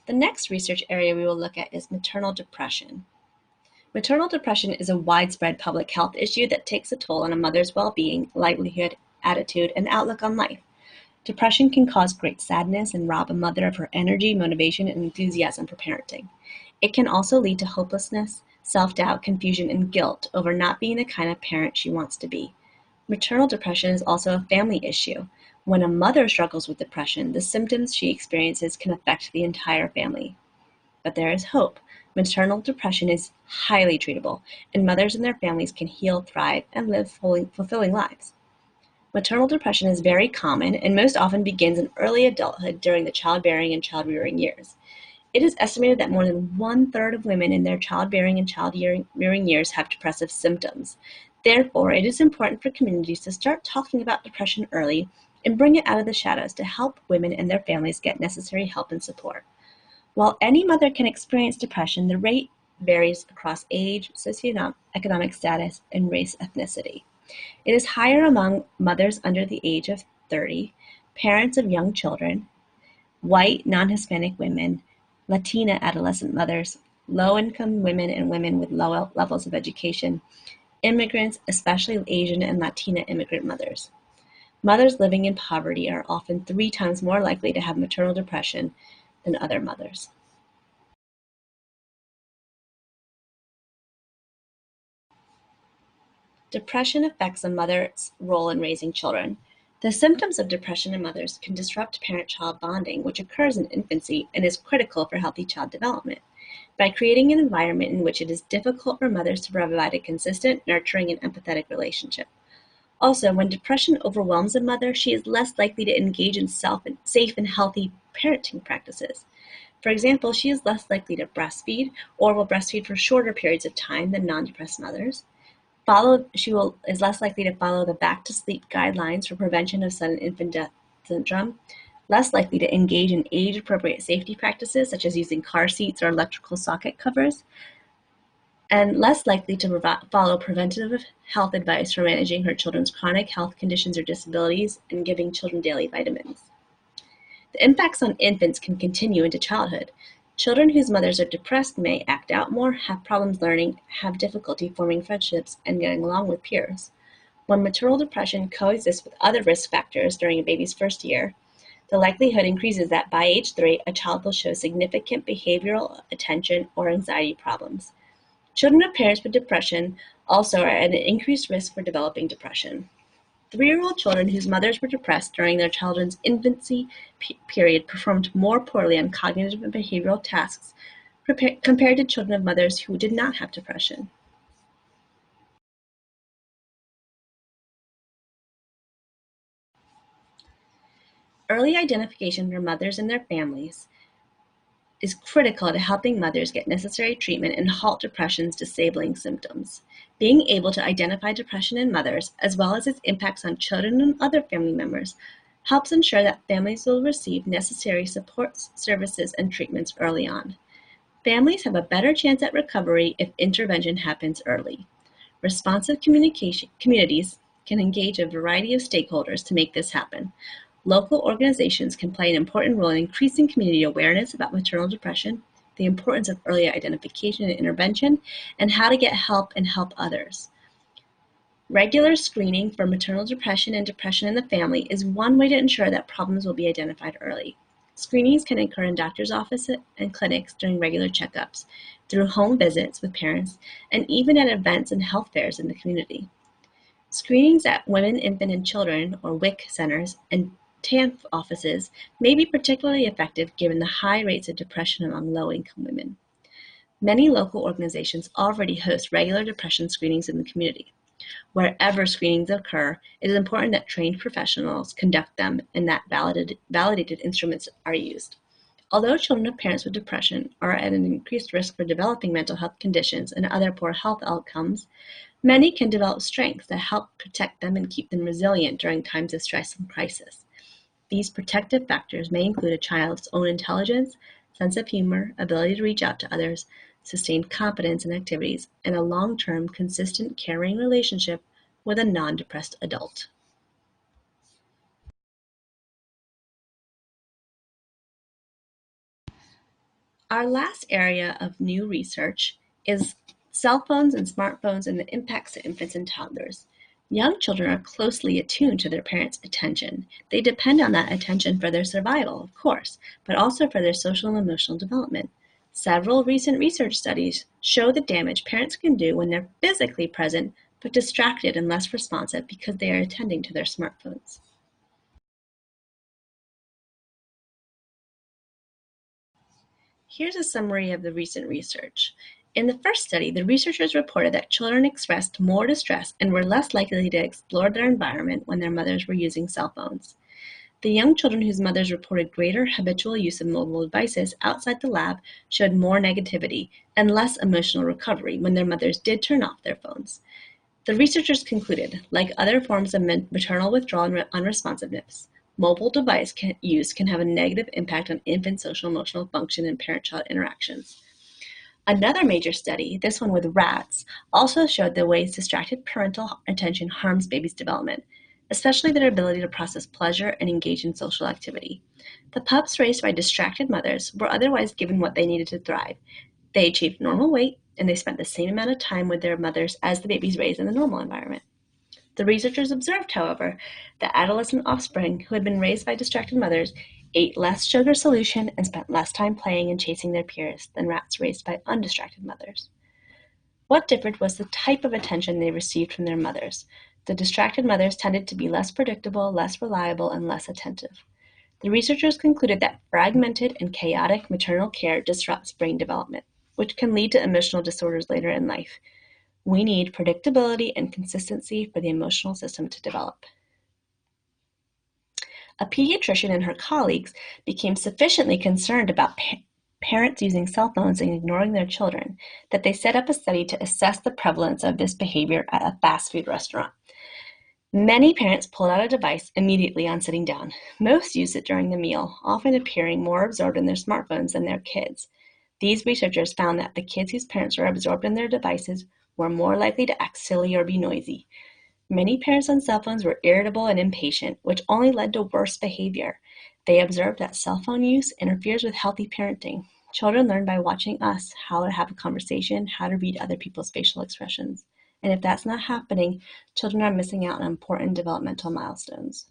The next research area we will look at is maternal depression. Maternal depression is a widespread public health issue that takes a toll on a mother's well-being, livelihood, attitude, and outlook on life. Depression can cause great sadness and rob a mother of her energy, motivation, and enthusiasm for parenting. It can also lead to hopelessness, self-doubt, confusion, and guilt over not being the kind of parent she wants to be. Maternal depression is also a family issue. When a mother struggles with depression, the symptoms she experiences can affect the entire family. But there is hope. Maternal depression is highly treatable, and mothers and their families can heal, thrive, and live fulfilling lives. Maternal depression is very common and most often begins in early adulthood during the childbearing and child-rearing years. It is estimated that more than 1/3 of women in their childbearing and child-rearing years have depressive symptoms. Therefore, it is important for communities to start talking about depression early and bring it out of the shadows to help women and their families get necessary help and support. While any mother can experience depression, the rate varies across age, socioeconomic status, and race ethnicity. It is higher among mothers under the age of 30, parents of young children, white non-Hispanic women, Latina adolescent mothers, low-income women and women with low levels of education, immigrants, especially Asian and Latina immigrant mothers. Mothers living in poverty are often 3 times more likely to have maternal depression than other mothers. Depression affects a mother's role in raising children. The symptoms of depression in mothers can disrupt parent-child bonding, which occurs in infancy and is critical for healthy child development, by creating an environment in which it is difficult for mothers to provide a consistent, nurturing, and empathetic relationship. Also, when depression overwhelms a mother, she is less likely to engage in safe and healthy parenting practices. For example, she is less likely to breastfeed or will breastfeed for shorter periods of time than non-depressed mothers. She is less likely to follow the back-to-sleep guidelines for prevention of sudden infant death syndrome, less likely to engage in age-appropriate safety practices such as using car seats or electrical socket covers, and less likely to follow preventative health advice for managing her children's chronic health conditions or disabilities and giving children daily vitamins. The impacts on infants can continue into childhood. Children whose mothers are depressed may act out more, have problems learning, have difficulty forming friendships, and getting along with peers. When maternal depression coexists with other risk factors during a baby's first year, the likelihood increases that by age 3, a child will show significant behavioral, attention, or anxiety problems. Children of parents with depression also are at an increased risk for developing depression. 3-year-old children whose mothers were depressed during their children's infancy period performed more poorly on cognitive and behavioral tasks compared to children of mothers who did not have depression. Early identification for mothers and their families is critical to helping mothers get necessary treatment and halt depression's disabling symptoms. Being able to identify depression in mothers, as well as its impacts on children and other family members, helps ensure that families will receive necessary supports, services, and treatments early on. Families have a better chance at recovery if intervention happens early. Responsive communities can engage a variety of stakeholders to make this happen. Local organizations can play an important role in increasing community awareness about maternal depression, the importance of early identification and intervention, and how to get help and help others. Regular screening for maternal depression and depression in the family is one way to ensure that problems will be identified early. Screenings can occur in doctor's offices and clinics during regular checkups, through home visits with parents, and even at events and health fairs in the community. Screenings at Women, Infant, and Children, or WIC centers, and TANF offices may be particularly effective given the high rates of depression among low-income women. Many local organizations already host regular depression screenings in the community. Wherever screenings occur, it is important that trained professionals conduct them and that validated instruments are used. Although children of parents with depression are at an increased risk for developing mental health conditions and other poor health outcomes, many can develop strengths that help protect them and keep them resilient during times of stress and crisis. These protective factors may include a child's own intelligence, sense of humor, ability to reach out to others, sustained competence in activities, and a long-term, consistent, caring relationship with a non-depressed adult. Our last area of new research is cell phones and smartphones and the impacts to infants and toddlers. Young children are closely attuned to their parents' attention. They depend on that attention for their survival, of course, but also for their social and emotional development. Several recent research studies show the damage parents can do when they're physically present but distracted and less responsive because they are attending to their smartphones. Here's a summary of the recent research. In the first study, the researchers reported that children expressed more distress and were less likely to explore their environment when their mothers were using cell phones. The young children whose mothers reported greater habitual use of mobile devices outside the lab showed more negativity and less emotional recovery when their mothers did turn off their phones. The researchers concluded, like other forms of maternal withdrawal and unresponsiveness, mobile device use can have a negative impact on infant social emotional function and parent-child interactions. Another major study, this one with rats, also showed the ways distracted parental attention harms babies' development, especially their ability to process pleasure and engage in social activity. The pups raised by distracted mothers were otherwise given what they needed to thrive. They achieved normal weight, and they spent the same amount of time with their mothers as the babies raised in the normal environment. The researchers observed, however, that adolescent offspring who had been raised by distracted mothers ate less sugar solution and spent less time playing and chasing their peers than rats raised by undistracted mothers. What differed was the type of attention they received from their mothers. The distracted mothers tended to be less predictable, less reliable, and less attentive. The researchers concluded that fragmented and chaotic maternal care disrupts brain development, which can lead to emotional disorders later in life. We need predictability and consistency for the emotional system to develop. A pediatrician and her colleagues became sufficiently concerned about parents using cell phones and ignoring their children that they set up a study to assess the prevalence of this behavior at a fast food restaurant. Many parents pulled out a device immediately on sitting down. Most used it during the meal, often appearing more absorbed in their smartphones than their kids. These researchers found that the kids whose parents were absorbed in their devices were more likely to act silly or be noisy. Many parents on cell phones were irritable and impatient, which only led to worse behavior. They observed that cell phone use interferes with healthy parenting. Children learn by watching us how to have a conversation, how to read other people's facial expressions. And if that's not happening, children are missing out on important developmental milestones.